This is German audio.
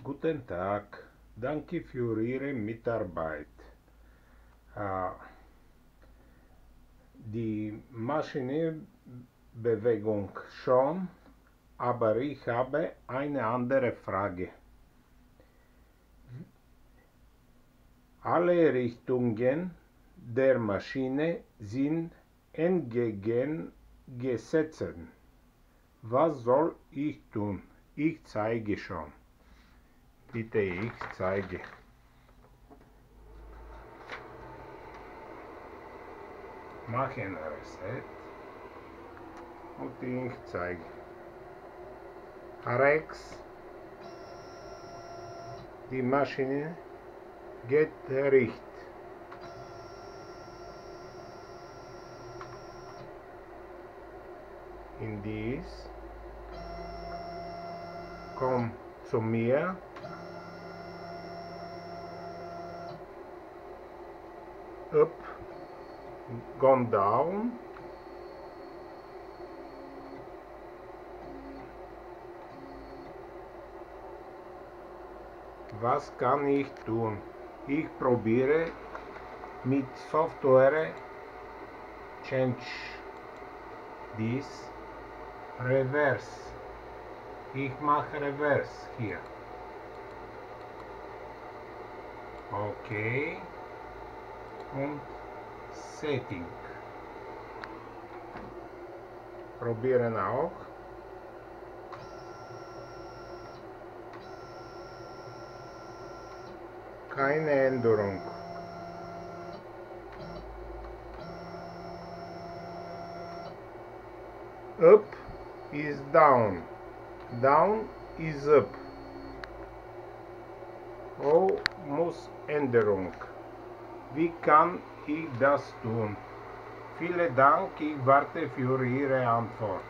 Guten Tag, danke für Ihre Mitarbeit. Die Maschine Bewegung schon, aber ich habe eine andere Frage. Alle Richtungen der Maschine sind entgegengesetzt. Was soll ich tun? Ich zeige schon. Bitte, ich zeige. Mache ein Reset und ich zeige. Rechts, die Maschine geht rechts. In dies, komm zu mir. Up, gone down. Was kann ich tun? Ich probiere mit Software Change dies Reverse. Ich mache Reverse hier. Okay. Und Setting. Probieren auch. Keine Änderung. Up is down. Down is up. Oh, muss Änderung. Wie kann ich das tun? Vielen Dank, ich warte für Ihre Antwort.